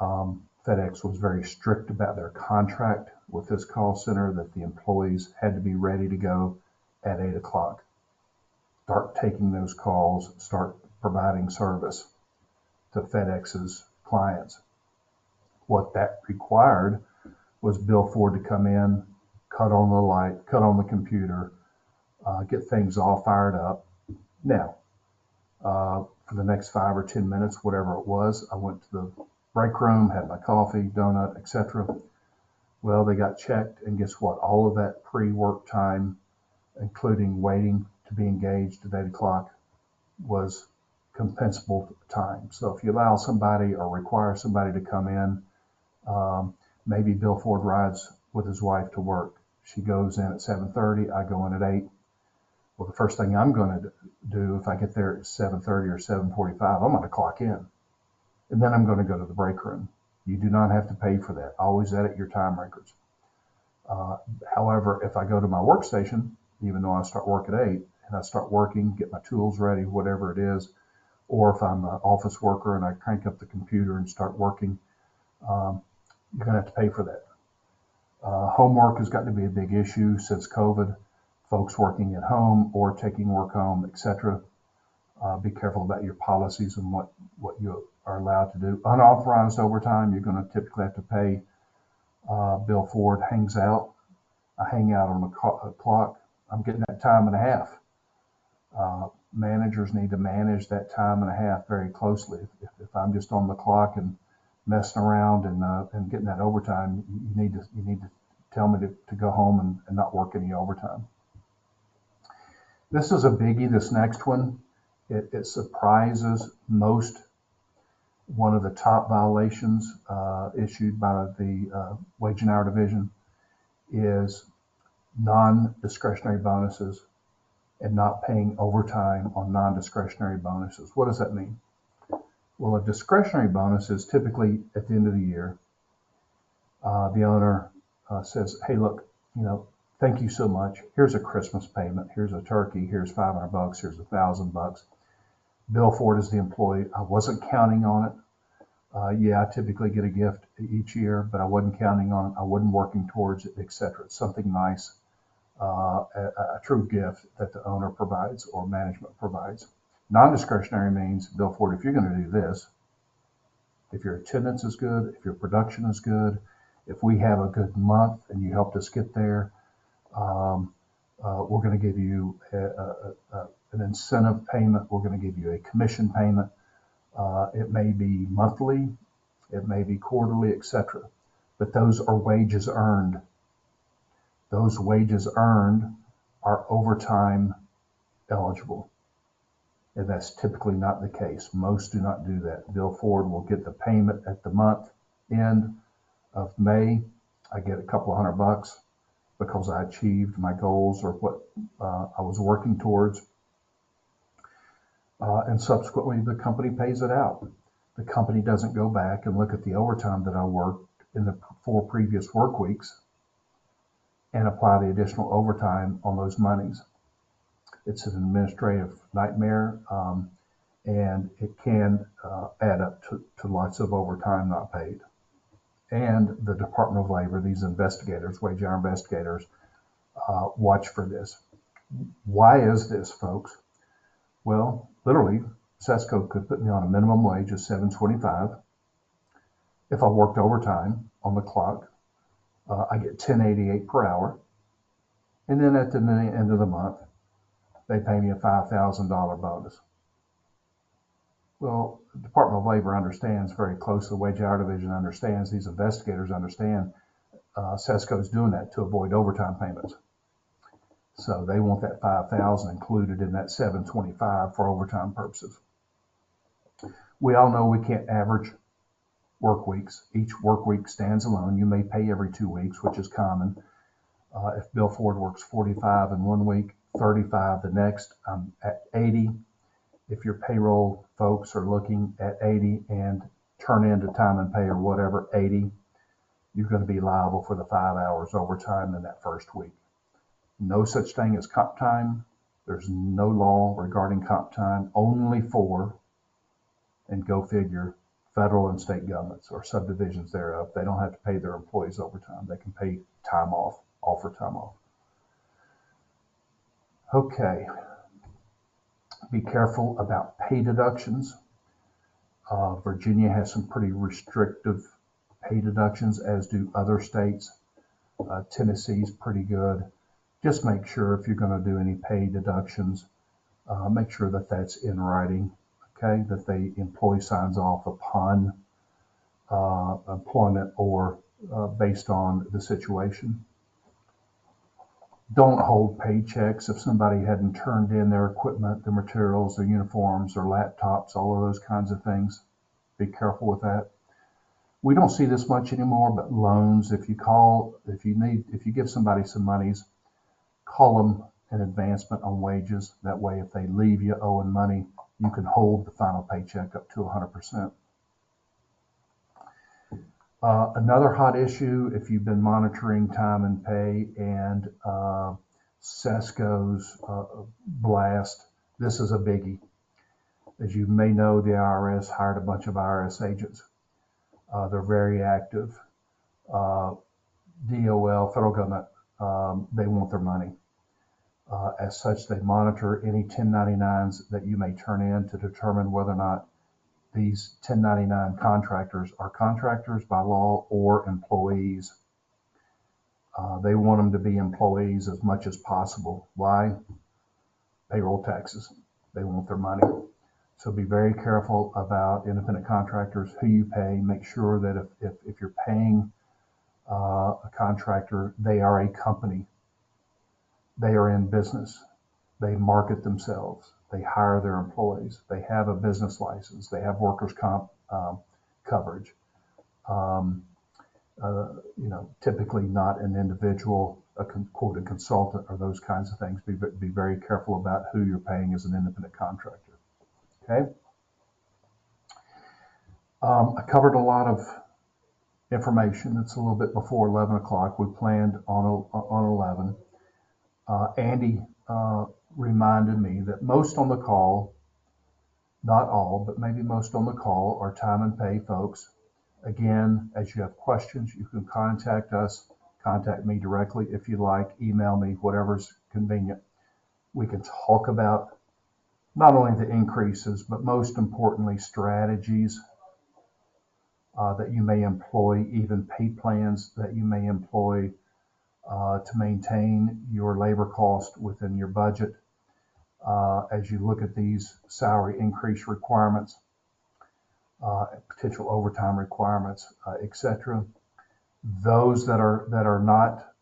FedEx was very strict about their contract with this call center that the employees had to be ready to go at 8 o'clock. Start taking those calls, start providing service to FedEx's clients. What that required was Bill Ford to come in, cut on the light, cut on the computer, get things all fired up. Now, for the next 5 or 10 minutes, whatever it was, I went to the break room, had my coffee, donut, etc. Well, they got checked, and guess what? All of that pre-work time, including waiting to be engaged at 8 o'clock, was compensable time. So if you allow somebody or require somebody to come in, maybe Bill Ford rides with his wife to work. She goes in at 7:30, I go in at 8. Well, the first thing I'm going to do if I get there at 7:30 or 7:45, I'm going to clock in. And then I'm going to go to the break room. You do not have to pay for that. Always edit your time records. However, if I go to my workstation, even though I start work at 8, and I start working, get my tools ready, whatever it is, or if I'm an office worker and I crank up the computer and start working, you're going to have to pay for that. Homework has gotten to be a big issue since COVID. Folks working at home or taking work home, etc. Be careful about your policies and what you are allowed to do. Unauthorized overtime, you're going to typically have to pay. Bill Ford hangs out. I hang out on the clock. I'm getting that time and a half. Managers need to manage that time and a half very closely. If I'm just on the clock and messing around and getting that overtime, you need to tell me to go home and not work any overtime. This is a biggie, this next one. It surprises most. One of the top violations issued by the Wage and Hour Division is non-discretionary bonuses and not paying overtime on non-discretionary bonuses. What does that mean? Well, a discretionary bonus is typically at the end of the year. The owner says, hey, look, thank you so much. Here's a Christmas payment. Here's a turkey. Here's $500. Here's $1,000. Bill Ford is the employee. I wasn't counting on it. Yeah, I typically get a gift each year, but I wasn't counting on it. I wasn't working towards it, etc. It's something nice, a true gift that the owner provides or management provides. Non-discretionary means, Bill Ford, if you're going to do this, if your attendance is good, if your production is good, if we have a good month and you helped us get there, we're going to give you an incentive payment. We're going to give you a commission payment. It may be monthly, it may be quarterly, etc. But those are wages earned. Those wages earned are overtime eligible. And that's typically not the case. Most do not do that. Bill Ford will get the payment at the month end of May. I get a couple of $100 because I achieved my goals or what I was working towards. And subsequently, the company pays it out. The company doesn't go back and look at the overtime that I worked in the 4 previous work weeks and apply the additional overtime on those monies. It's an administrative nightmare, and it can add up to lots of overtime not paid. And the Department of Labor, these investigators, wage hour investigators, watch for this. Why is this, folks? Well, literally, Sesco could put me on a minimum wage of $7.25. If I worked overtime on the clock, I get $10.88 per hour. And then at the end of the month, they pay me a $5,000 bonus. Well, the Department of Labor understands very closely, the Wage Hour Division understands, these investigators understand Sesco is doing that to avoid overtime payments. So they want that $5,000 included in that $7.25 for overtime purposes. We all know we can't average work weeks. Each work week stands alone. You may pay every 2 weeks, which is common. If Bill Ford works 45 in 1 week, 35 the next. I'm at 80. If your payroll folks are looking at 80 and turn into time and pay or whatever, 80, you're going to be liable for the 5 hours overtime in that first week. No such thing as comp time. There's no law regarding comp time, only for, and go figure, federal and state governments or subdivisions thereof. They don't have to pay their employees overtime. They can pay time off, offer time off. Okay, be careful about pay deductions. Virginia has some pretty restrictive pay deductions, as do other states. Tennessee's pretty good. Just make sure if you're going to do any pay deductions, make sure that that's in writing, okay, that the employee signs off upon employment or based on the situation. Don't hold paychecks if somebody hadn't turned in their equipment, their materials, their uniforms, their laptops, all of those kinds of things. Be careful with that. We don't see this much anymore, but loans, if you give somebody some monies, call them an advancement on wages. That way, if they leave you owing money, you can hold the final paycheck up to 100%. Another hot issue, if you've been monitoring time and pay and Sesco's blast, this is a biggie. As you may know, the IRS hired a bunch of IRS agents. They're very active. DOL, federal government, they want their money. As such, they monitor any 1099s that you may turn in to determine whether or not these 1099 contractors are contractors by law or employees. They want them to be employees as much as possible. Why? Payroll taxes. They want their money. So be very careful about independent contractors, who you pay. Make sure that if you're paying a contractor, they are a company. They are in business. They market themselves. They hire their employees. They have a business license. They have workers' comp coverage. Typically not an individual, a quote, consultant, or those kinds of things. Be very careful about who you're paying as an independent contractor. Okay. I covered a lot of information. It's a little bit before 11 o'clock. We planned on 11. Andy reminded me that most on the call, not all, but maybe most on the call, are time and pay folks. Again, as you have questions, you can contact us. Contact me directly if you like. Email me, whatever's convenient. We can talk about not only the increases, but most importantly, strategies that you may employ, even pay plans that you may employ to maintain your labor cost within your budget as you look at these salary increase requirements, potential overtime requirements, etc. Those that are not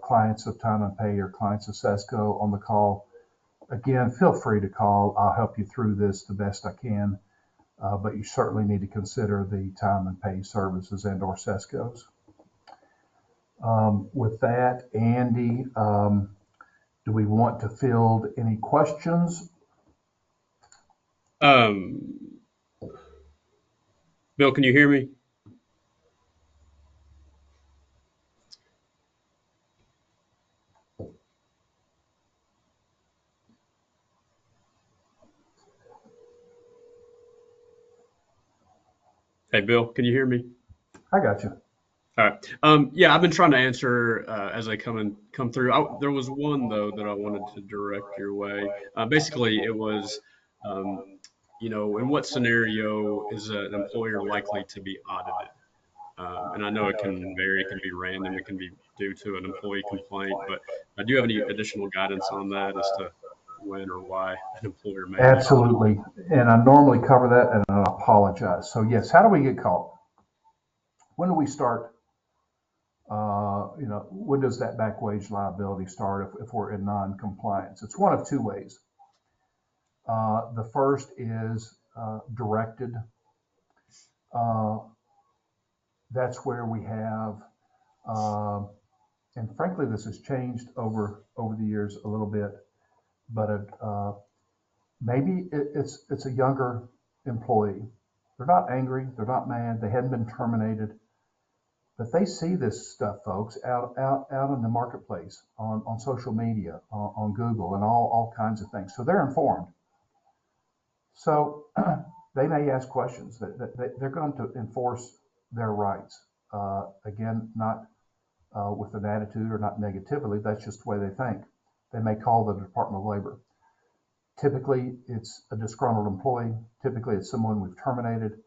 clients of Time and Pay or clients of Sesco on the call, again, feel free to call. I'll help you through this the best I can, but you certainly need to consider the Time and Pay services and or Sesco's. With that, Andy, do we want to field any questions? Bill, can you hear me? Hey, Bill, can you hear me? I got you. All right. Yeah, I've been trying to answer as they come through. There was one though that I wanted to direct your way. Basically, it was, um, in what scenario is an employer likely to be audited? And I know it can vary. It can be random. It can be due to an employee complaint. But do you have any additional guidance on that as to when or why an employer may be audited? Absolutely. And I normally cover that and I apologize. So yes, how do we get caught? When do we start? When does that back wage liability start if we're in non-compliance? It's one of two ways. The first is directed. That's where we have and frankly, this has changed over the years a little bit, but maybe it's a younger employee. They're not angry, they're not mad, they hadn't been terminated, but they see this stuff, folks, out in the marketplace, on social media, on Google, and all kinds of things. So they're informed. So they may ask questions. They're going to enforce their rights. Again, not with an attitude or not negatively. That's just the way they think. They may call the Department of Labor. Typically, it's a disgruntled employee. Typically, it's someone we've terminated.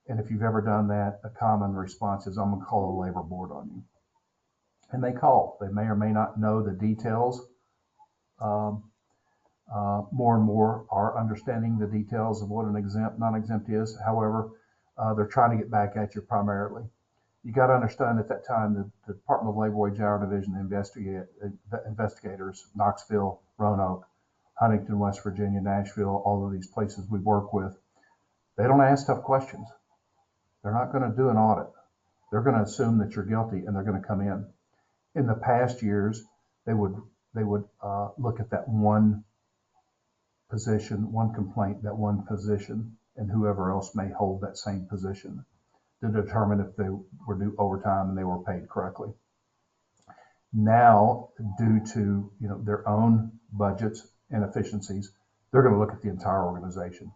And if you've ever done that, a common response is, I'm going to call the labor board on you. And they call. They may or may not know the details. Um, More and more are understanding the details of what an exempt, non-exempt is. However, they're trying to get back at you primarily. You got to understand at that time, the Department of Labor Wage Hour Division investigators, Knoxville, Roanoke, Huntington, West Virginia, Nashville, all of these places we work with, they don't ask tough questions. They're not going to do an audit. They're going to assume that you're guilty and they're going to come in. In the past years, they would look at that one position, one complaint, that one position, and whoever else may hold that same position to determine if they were due overtime and they were paid correctly. Now, due to their own budgets and efficiencies, they're going to look at the entire organization.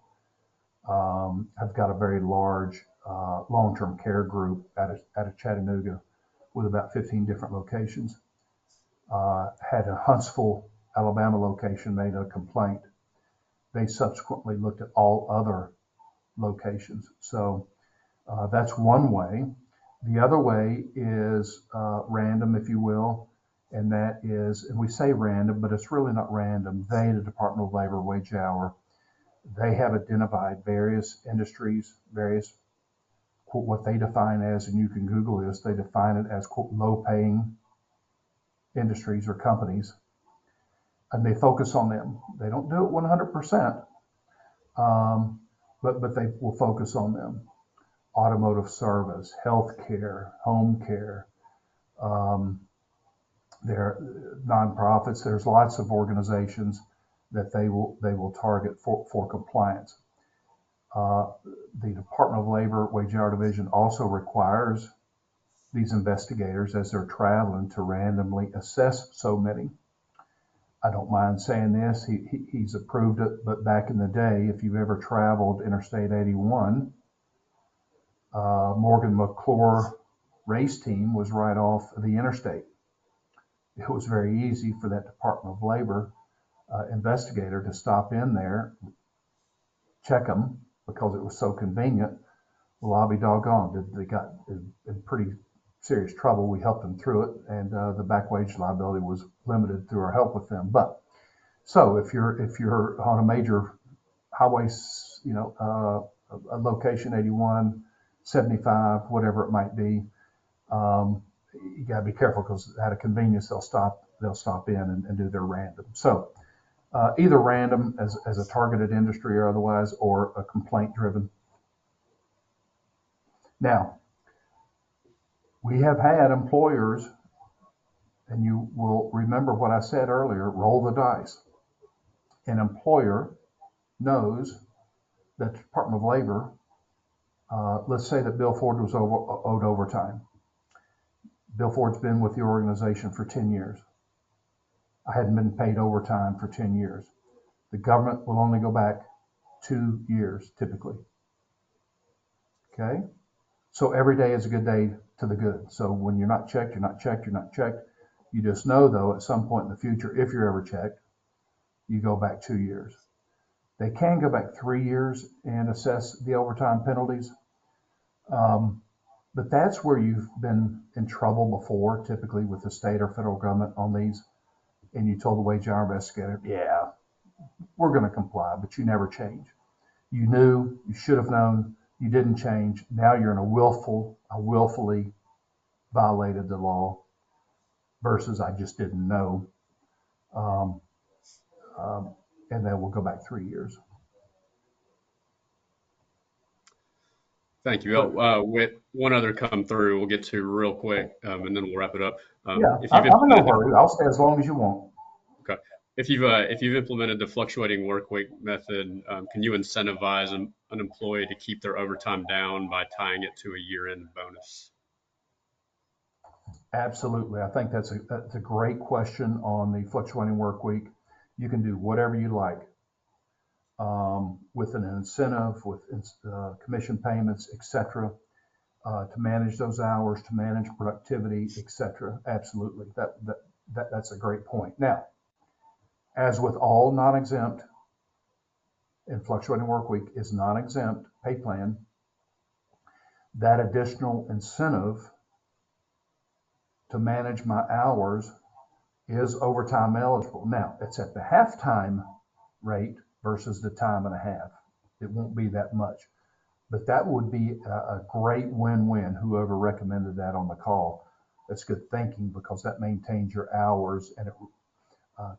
I've got a very large long-term care group out of Chattanooga with about 15 different locations. Had a Huntsville, Alabama location made a complaint. They subsequently looked at all other locations. So that's one way. The other way is random, if you will, and that is, and we say random, but it's really not random. They, the Department of Labor Wage Hour, they have identified various industries, various, quote, what they define as, and you can Google this, they define it as, quote, low-paying industries or companies, and they focus on them. They don't do it 100%, but they will focus on them. Automotive service, healthcare, home care, they're nonprofits. There's lots of organizations that they will target for compliance. The Department of Labor Wage Hour Division also requires these investigators, as they're traveling, to randomly assess so many. I don't mind saying this, he's approved it, but back in the day, if you've ever traveled Interstate 81, Morgan McClure race team was right off the interstate. It was very easy for that Department of Labor investigator to stop in there, check them, because it was so convenient. Well, I'll be doggone, they got in pretty serious trouble. We helped them through it, and the back wage liability was limited through our help with them. But so if you're on a major highway, a location 81, 75, whatever it might be, you got to be careful, because out of convenience they'll stop in and do their random. So either random as a targeted industry or otherwise, or a complaint driven. Now, we have had employers, and you will remember what I said earlier, roll the dice. An employer knows that the Department of Labor, let's say that Bill Ford was owed overtime. Bill Ford's been with the organization for 10 years. I hadn't been paid overtime for 10 years. The government will only go back 2 years, typically. Okay? So every day is a good day to the good. So when you're not checked, you're not checked, you're not checked. You just know, though, at some point in the future, if you're ever checked, you go back 2 years. They can go back 3 years and assess the overtime penalties. But that's where you've been in trouble before, typically with the state or federal government on these, and you told the wage hour investigator, yeah, we're going to comply, but you never change. You knew, you should have known, you didn't change. Now you're in willfully violated the law, versus I just didn't know. And then we'll go back 3 years. Thank you. But With one other come through, we'll get to real quick, and then we'll wrap it up. yeah, If you've I'm in no implemented hurry. I'll stay as long as you want. okay, if you've implemented the fluctuating work week method, can you incentivize an employee to keep their overtime down by tying it to a year-end bonus? Absolutely. I think that's a great question on the fluctuating work week. You can do whatever you like with an incentive, with commission payments, etc., to manage those hours, to manage productivity, etc. Absolutely. That's a great point. Now, as with all non-exempt and fluctuating work week is non-exempt pay plan, that additional incentive to manage my hours is overtime eligible. Now, it's at the halftime rate versus the time and a half. It won't be that much, but that would be a great win-win. Whoever recommended that on the call, that's good thinking because that maintains your hours and it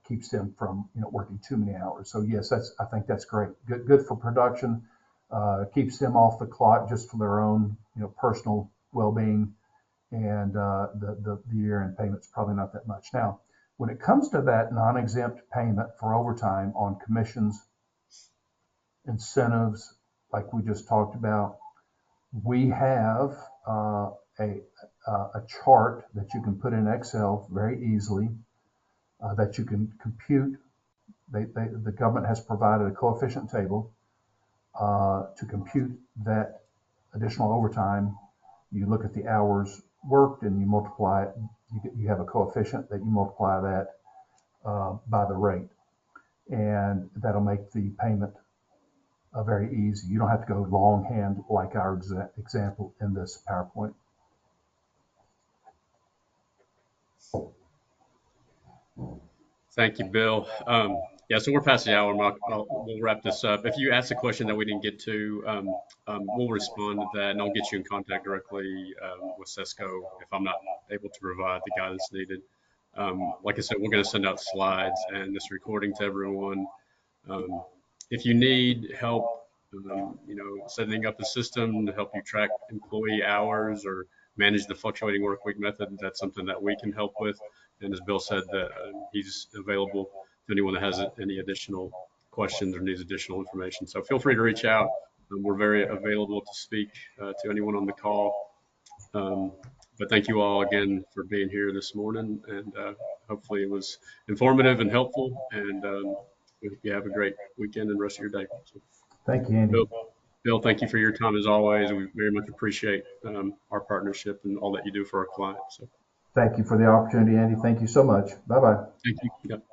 keeps them from working too many hours. So yes, I think that's great. Good for production. Keeps them off the clock just for their own personal well-being, and the year-end payment's probably not that much. Now, when it comes to that non-exempt payment for overtime on commissions, incentives, like we just talked about, we have a chart that you can put in Excel very easily that you can compute. The government has provided a coefficient table to compute that additional overtime. You look at the hours worked and you multiply it. You have a coefficient that you multiply that by the rate, and that'll make the payment very easy. You don't have to go longhand like our example in this PowerPoint. Thank you, Bill. Yeah, so we're past the hour mark. We'll wrap this up. If you ask a question that we didn't get to, we'll respond to that, and I'll get you in contact directly with Cisco if I'm not able to provide the guidance needed. Like I said, we're going to send out slides and this recording to everyone. If you need help, setting up the system to help you track employee hours or manage the fluctuating work week method, that's something that we can help with. And as Bill said, that he's available to anyone that has any additional questions or needs additional information. So feel free to reach out. We're very available to speak to anyone on the call. But thank you all again for being here this morning, and hopefully it was informative and helpful. And we hope you have a great weekend and rest of your day. So, Thank you, Andy. Bill, thank you for your time as always. We very much appreciate our partnership and all that you do for our clients. So, Thank you for the opportunity, Andy. Thank you so much. Bye-bye. thank you. Yep.